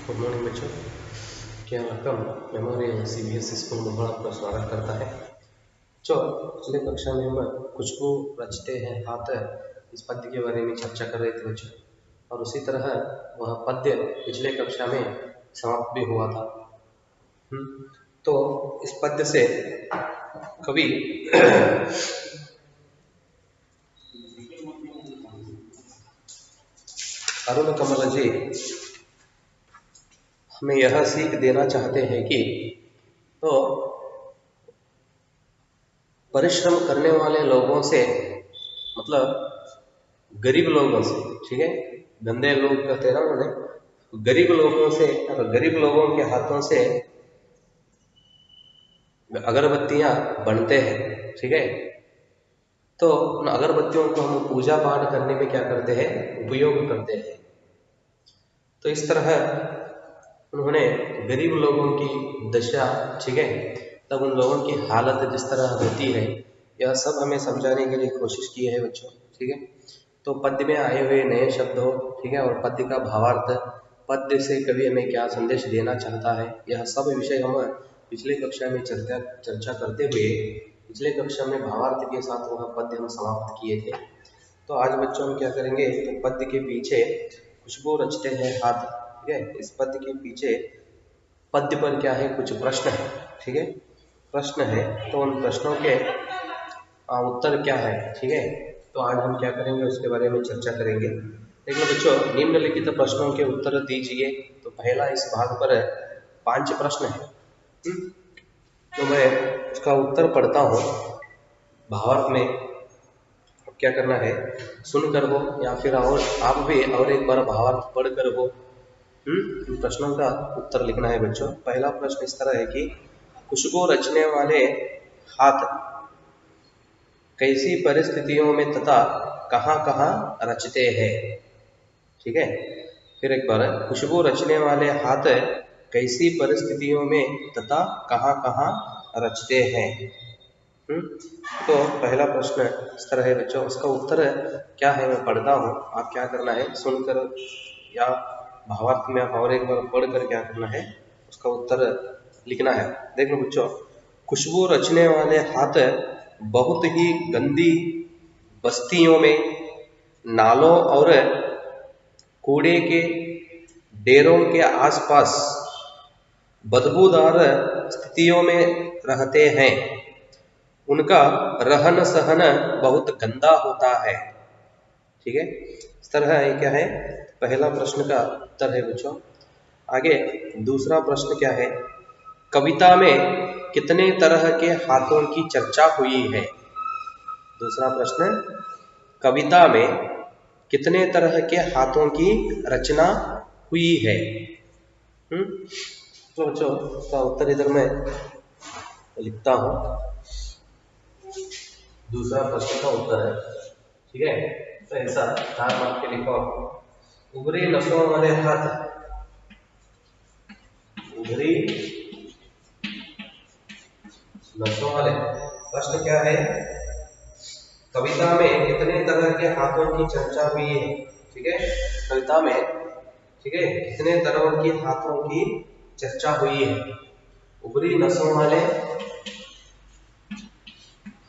Good morning बच्चों। क्या रकम मेमोरियल सीबीएसई स्कूल में आपका स्वागत करता है। जो पिछले कक्षा में हम खुशबू रचते हैं हाथ इस पद्य के बारे में चर्चा कर रहे थे बच्चों, और उसी तरह वह पद्य पिछले कक्षा में समाप्त भी हुआ था। तो इस पद्य से कवि अरुण कमल जी हमें यह सीख देना चाहते हैं कि तो परिश्रम करने वाले लोगों से, मतलब गरीब लोगों से, ठीक है, गंदे लोग कहते हैं ना उन्हें, गरीब लोगों से, गरीब लोगों के हाथों से अगरबत्तियां बनते हैं, ठीक है। तो उन अगरबत्तियों को हम पूजा पाठ करने में क्या करते हैं, उपयोग करते हैं। तो इस तरह उन्होंने गरीब लोगों की दशा, ठीक है, तब उन लोगों की हालत जिस तरह होती है, यह सब हमें समझाने के लिए कोशिश की है बच्चों, ठीक है। तो पद्य में आए हुए नए शब्द हो, ठीक है, और पद्य का भावार्थ, पद्य से कवि हमें क्या संदेश देना चाहता है, यह सब विषय हम पिछले कक्षा में चर्चा करते हुए पिछले कक्षा में भावार्थ के साथ वह पद्य हम समाप्त किए थे। तो आज बच्चों हम क्या करेंगे, तो पद्य के पीछे खुशबू रचते हैं हाथ, ठीक है, इस पद्य के पीछे पद्य पर क्या है, कुछ प्रश्न है, ठीक है, प्रश्न है। तो उन प्रश्नों के उत्तर क्या है, ठीक है, तो आज हम क्या करेंगे उसके बारे में चर्चा करेंगे। देखो बच्चों, निम्नलिखित प्रश्नों के उत्तर दीजिए। तो पहला इस भाग पर 5 प्रश्न है। तो मैं उसका उत्तर पढ़ता हूँ। भावार्थ में क्या करना है, सुनकर हो या फिर और आप भी और एक बार भावार्थ पढ़कर हो। इन प्रश्नों का उत्तर लिखना है बच्चों। पहला प्रश्न इस तरह है कि खुशबू रचने वाले हाथ कैसी परिस्थितियों में तथा कहाँ कहाँ रचते हैं, ठीक है। फिर एक बार, खुशबू रचने वाले हाथ कैसी परिस्थितियों में तथा कहाँ कहाँ रचते हैं। तो पहला प्रश्न इस तरह है बच्चों, उसका उत्तर क्या है मैं पढ़ता हूँ, आप क्या करना है, सुनकर या भावार्थ में आप और एक बार पढ़कर क्या करना है, उसका उत्तर लिखना है। देख लो बच्चों, खुशबू रचने वाले हाथ बहुत ही गंदी बस्तियों में, नालों और कूड़े के ढेरों के आसपास बदबूदार स्थितियों में रहते हैं। उनका रहन सहन बहुत गंदा होता है, ठीक है। इस तरह ये क्या है, पहला प्रश्न का उत्तर है बच्चों। आगे दूसरा प्रश्न क्या है, कविता में कितने तरह के हाथों की चर्चा हुई है। दूसरा प्रश्न, कविता में कितने तरह के हाथों की रचना हुई है। तो बच्चों इसका उत्तर इधर मैं लिखता हूँ। दूसरा प्रश्न का उत्तर है, ठीक है। तो ऐसा ध्यान मान के लिखो, उभरी नसों वाले हाथ, उभरी नसों वाले। प्रश्न क्या है, कविता में कितने तरह के हाथों की चर्चा हुई है, ठीक है। कविता में, ठीक है, कितने तरह के हाथों की चर्चा हुई है। उभरी नसों वाले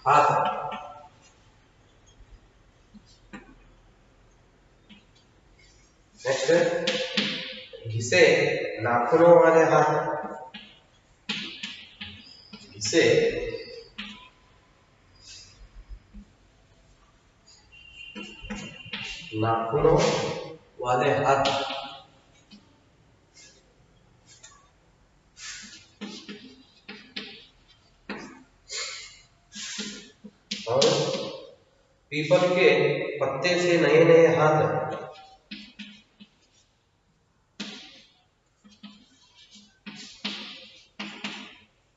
हाथ, नेक्स्ट घिसे नाखूनों वाले हाथ, घिसे नाखूनों वाले हाथ, और पीपल के पत्ते से नए नए हाथ,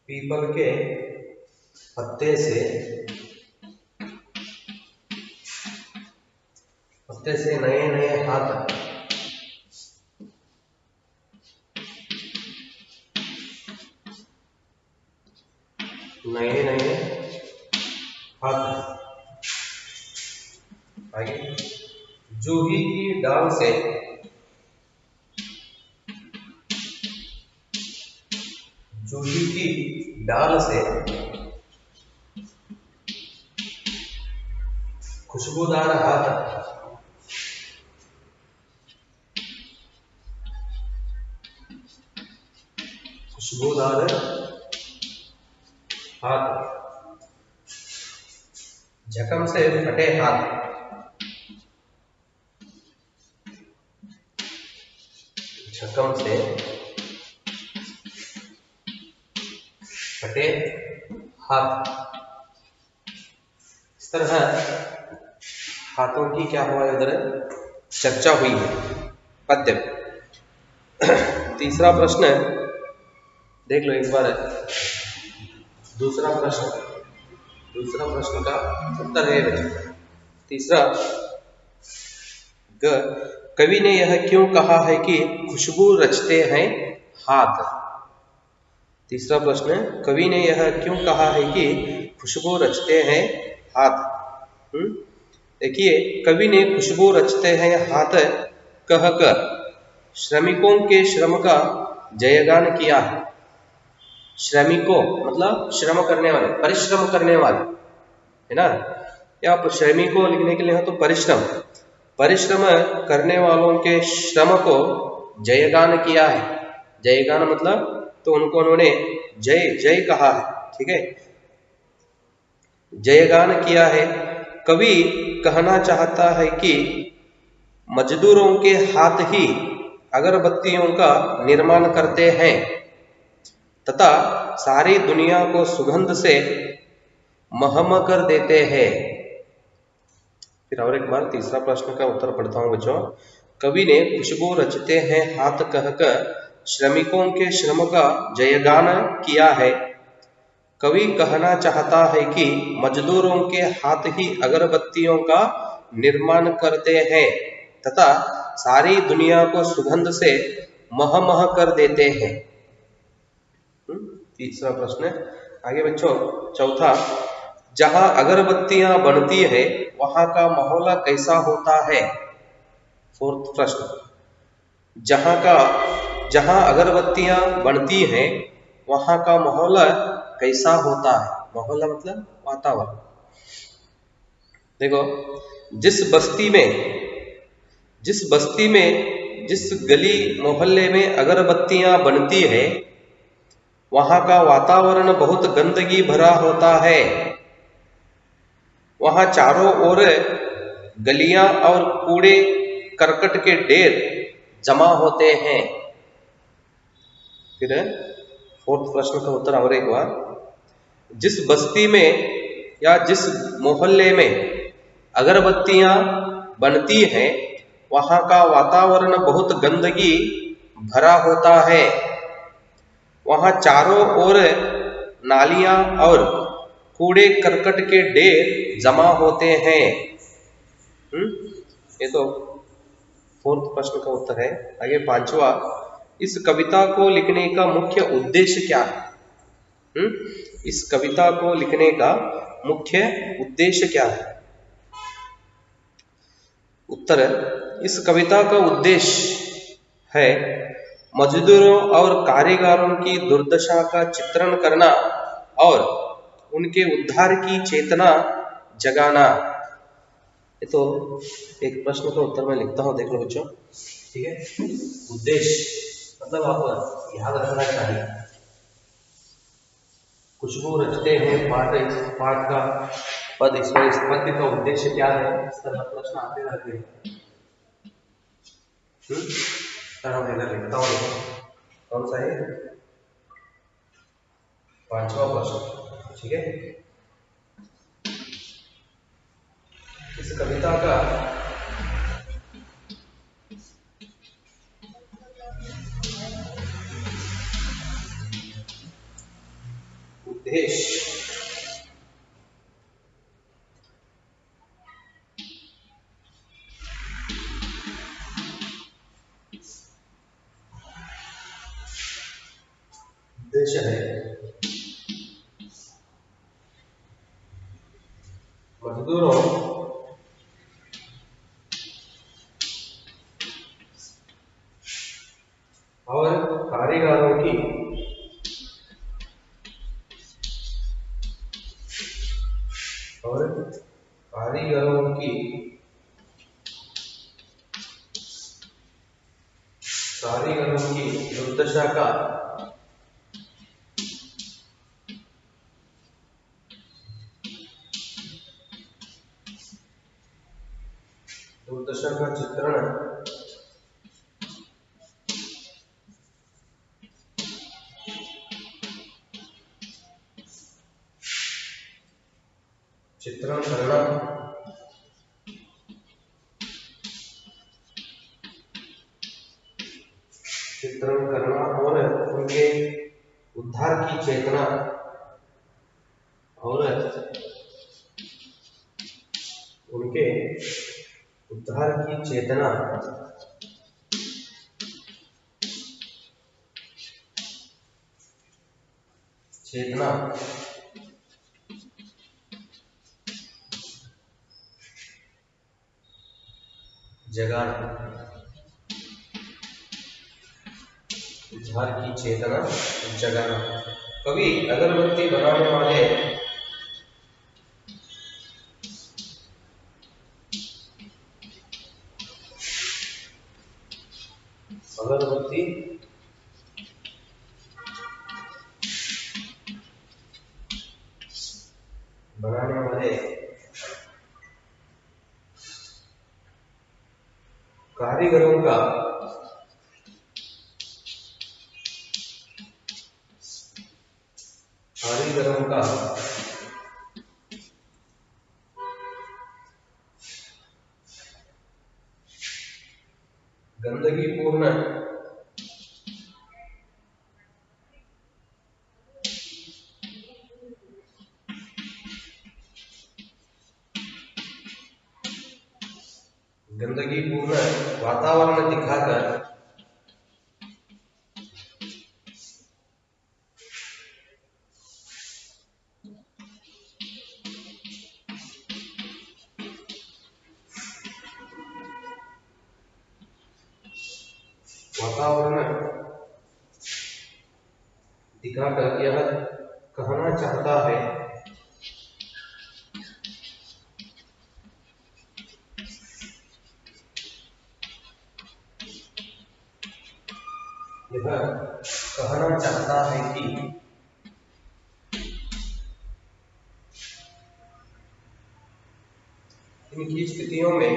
पीपल के पत्ते से नए नए हाथ, नए नए हाथ। आगे, जूही की डाल से जूही की डाल से खुशबूदार हाथ खुशबूदार हाथ जख्म से फटे हाथ जख्म से फटे हाथ। इस तरह हाथों की क्या हुआ इधर चर्चा हुई है पद्य। तीसरा प्रश्न देख लो एक बार, दूसरा प्रश्न का उत्तर है तीसरा ग, कवि ने यह क्यों कहा है कि खुशबू रचते हैं हाथ। तीसरा प्रश्न, कवि ने यह क्यों कहा है कि खुशबू रचते हैं हाथ। देखिए, कवि ने खुशबू रचते हैं हाथ कहकर श्रमिकों के श्रम का जयगान किया है। श्रमिकों मतलब श्रम करने वाले, परिश्रम करने वाले, है ना। या आप श्रमिकों लिखने के लिए हो तो परिश्रम करने वालों के श्रम को जयगान किया है। जयगान मतलब तो उन्होंने जय जय कहा है, ठीक है, जयगान किया है। कवि कहना चाहता है कि मजदूरों के हाथ ही अगरबत्तियों का निर्माण करते हैं तथा सारी दुनिया को सुगंध से महम कर देते हैं। फिर और एक बार तीसरा प्रश्न का उत्तर पढ़ता हूं बच्चों। कवि ने खुशबू रचते हैं हाथ कहकर श्रमिकों के श्रम का जयगान किया है। कवि कहना चाहता है कि मजदूरों के हाथ ही अगरबत्तियों का निर्माण करते हैं तथा सारी दुनिया को सुगंध से महमह कर देते हैं। तीसरा प्रश्न आगे बच्चों। चौथा, जहां अगरबत्तियां बनती है वहां का माहौल कैसा होता है। फोर्थ प्रश्न, जहां अगरबत्तियां बनती हैं वहां का माहौल कैसा होता है। माहौल मतलब वातावरण। देखो, जिस बस्ती में जिस गली मोहल्ले में अगरबत्तियां बनती है वहां का वातावरण बहुत गंदगी भरा होता है। वहां चारों ओर गलियां और कूड़े करकट के ढेर जमा होते हैं। फिर फोर्थ प्रश्न का उत्तर और एक बार। जिस बस्ती में या जिस मोहल्ले में अगरबत्तियां बनती हैं वहां का वातावरण बहुत गंदगी भरा होता है। वहां चारों ओर नालियां और कूड़े करकट के ढेर जमा होते हैं। ये तो फोर्थ प्रश्न का उत्तर है। आगे पांचवा, इस कविता को लिखने का मुख्य उद्देश्य क्या है। इस कविता को लिखने का मुख्य उद्देश्य क्या है। उत्तर, इस कविता का उद्देश्य है मजदूरों और कारीगरों की दुर्दशा का चित्रण करना और उनके उद्धार की चेतना जगाना। ये तो एक प्रश्न का उत्तर मैं लिखता हूं, देख लो बच्चों, ठीक है। उद्देश्य मतलब आप याद रखना चाहिए। खुशबू रचते हैं पाठ का पद, इसमें इस पद्य का उद्देश्य क्या है, इस तरह प्रश्न आते रहते हैं। मैं इधर लिखता हूँ, कौन सा है, पांचवा प्रश्न, ठीक है। इस कविता का उद्देश्य है मजदूरों और कारीगरों की कारीगरों की दुर्दशा का चित्रण करना और उनके उद्धार की चेतना और उनके उद्धार की चेतना जगाना, उद्धार की चेतना जगाना। कभी अगरबत्ती बनाने वाले कारीगरों का गंदगीपूर्ण वातावरण दिखाकर यह कहना चाहता है कि इनकी स्थितियों में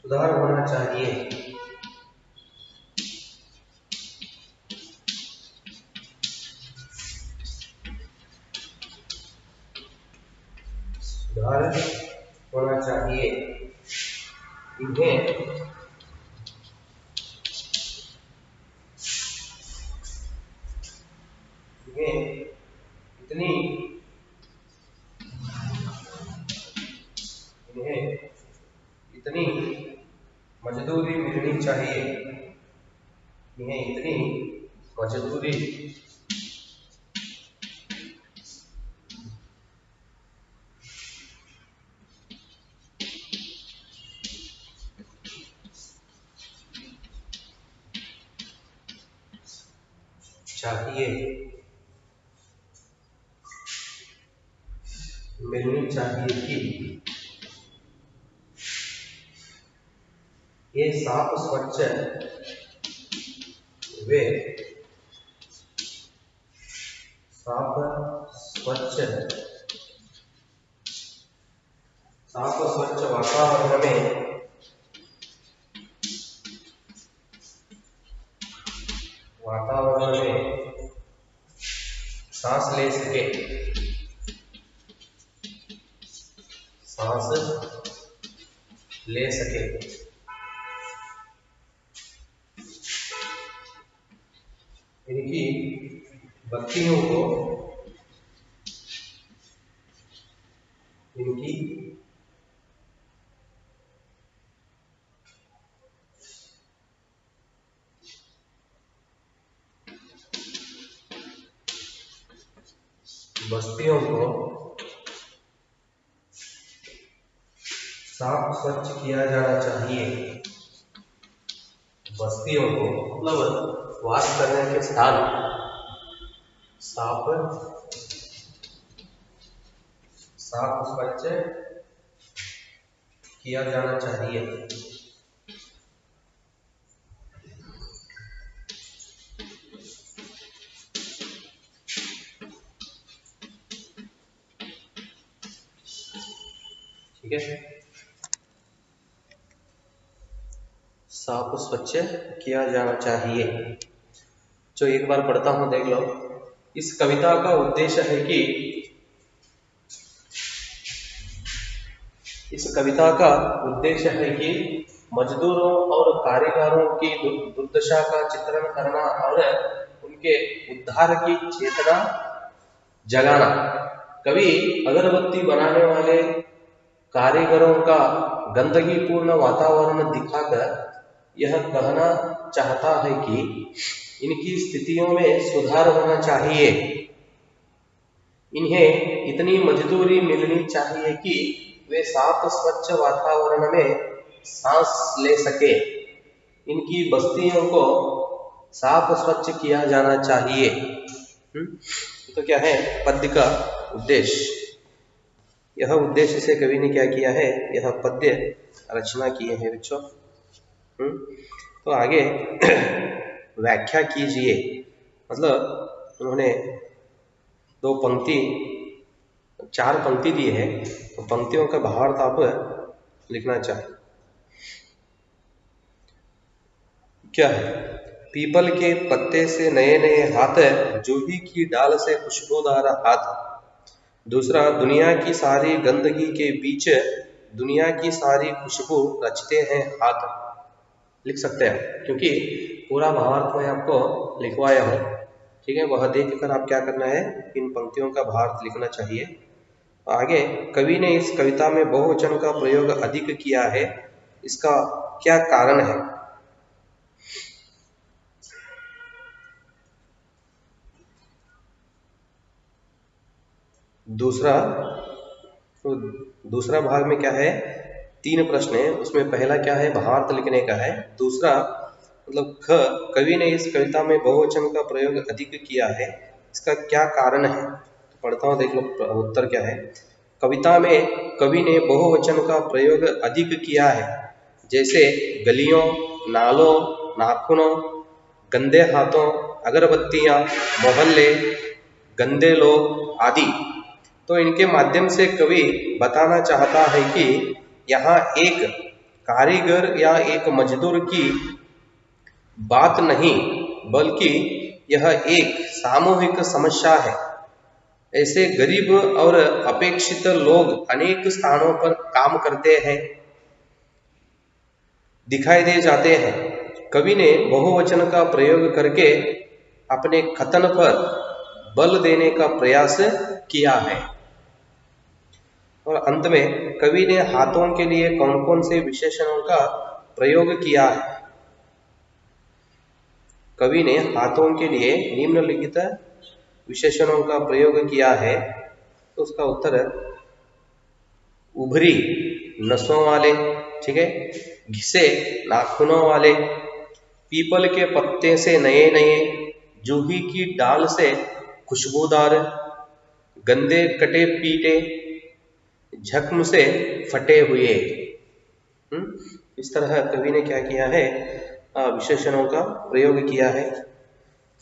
सुधार होना चाहिए। इन्हें इतनी मजदूरी मिलनी चाहिए। इन्हें इतनी मजदूरी मिलनी चाहिए कि ये साफ स्वच्छ वे साफ स्वच्छ वातावरण में सांस ले सके, इनकी बत्तियों को बस्तियों को साफ स्वच्छ किया जाना चाहिए। बस्तियों को मतलब वास करने के स्थान साफ स्वच्छ किया जाना चाहिए। ठीक है, साफ स्वच्छ किया जाना चाहिए। जो एक बार पढ़ता हूं, देख लो। इस कविता का उद्देश्य है कि मजदूरों और कारीगरों की दुर्दशा का चित्रण करना और उनके उद्धार की चेतना जगाना। कवि अगरबत्ती बनाने वाले कारीगरों का गंदगी पूर्ण वातावरण दिखाकर यह कहना चाहता है कि इनकी स्थितियों में सुधार होना चाहिए। इन्हें इतनी मजदूरी मिलनी चाहिए कि वे साफ स्वच्छ वातावरण में सांस ले सके। इनकी बस्तियों को साफ स्वच्छ किया जाना चाहिए। तो क्या है पद्य का उद्देश्य? यह उद्देश्य से कवि ने क्या किया है, यह पद्य रचना किए हैं बच्चों। तो आगे व्याख्या कीजिए। मतलब उन्होंने चार पंक्ति दी है, तो पंक्तियों का भावार्थ आप लिखना चाहिए। क्या है? पीपल के पत्ते से नए नए हाथ, जूही की डाल से खुशबूदार हाथ। दूसरा, दुनिया की सारी गंदगी के बीच दुनिया की सारी खुशबू रचते हैं हाथ। लिख सकते हैं, क्योंकि पूरा भावार्थ मैं आपको लिखवाया हूँ। ठीक है, वह देख कर आप क्या करना है, इन पंक्तियों का भावार्थ लिखना चाहिए। आगे, कवि ने इस कविता में बहुवचन का प्रयोग अधिक किया है, इसका क्या कारण है? दूसरा भाग में क्या है, 3 प्रश्न है, उसमें पहला क्या है, भावार्थ लिखने का है। दूसरा मतलब कवि ने इस कविता में बहुवचन का प्रयोग अधिक किया है, इसका क्या कारण है? तो पढ़ता हूँ, देख लो उत्तर क्या है। कविता में कवि ने बहुवचन का प्रयोग अधिक किया है, जैसे गलियों, नालों, नाखूनों, गंदे हाथों, अगरबत्तियां, मोहल्ले, गंदे लोग आदि। तो इनके माध्यम से कवि बताना चाहता है कि यहाँ एक कारीगर या एक मजदूर की बात नहीं, बल्कि यह एक सामूहिक समस्या है। ऐसे गरीब और अपेक्षित लोग अनेक स्थानों पर काम करते हैं, दिखाई दे जाते हैं। कवि ने बहुवचन का प्रयोग करके अपने कथन पर बल देने का प्रयास किया है। और अंत में कवि ने हाथों के लिए कौन कौन से विशेषणों का प्रयोग किया है? कवि ने हाथों के लिए निम्नलिखित विशेषणों का प्रयोग किया है, तो उसका उत्तर है उभरी नसों वाले, ठीक है, घिसे नाखूनों वाले, पीपल के पत्ते से नए नए, जूही की डाल से खुशबूदार, गंदे कटे पीटे, जख्म से फटे हुए। इस तरह कवि ने क्या किया है, विशेषणों का प्रयोग किया है।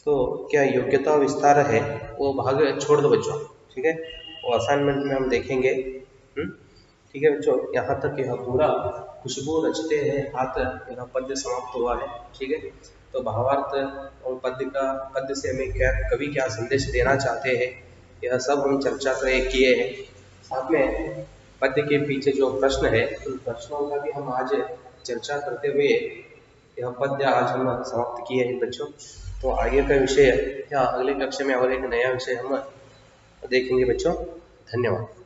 तो क्या योग्यता विस्तार है, वो भाग छोड़ दो बच्चों, ठीक है, वो असाइनमेंट में हम देखेंगे। ठीक है बच्चों, यहाँ तक यह पूरा खुशबू रचते हैं हाथ, यह पद्य समाप्त हुआ है। ठीक है, तो भावार्थ और पद्य से हमें क्या कवि क्या संदेश देना चाहते हैं, यह सब हम चर्चा किए हैं। साथ में पद्य के पीछे जो प्रश्न है, उन प्रश्नों का भी हम आज चर्चा करते हुए यह पद्य आज हम समाप्त किए हैं बच्चों। तो आगे का विषय या अगले कक्षा में और एक नया विषय हम देखेंगे बच्चों। धन्यवाद।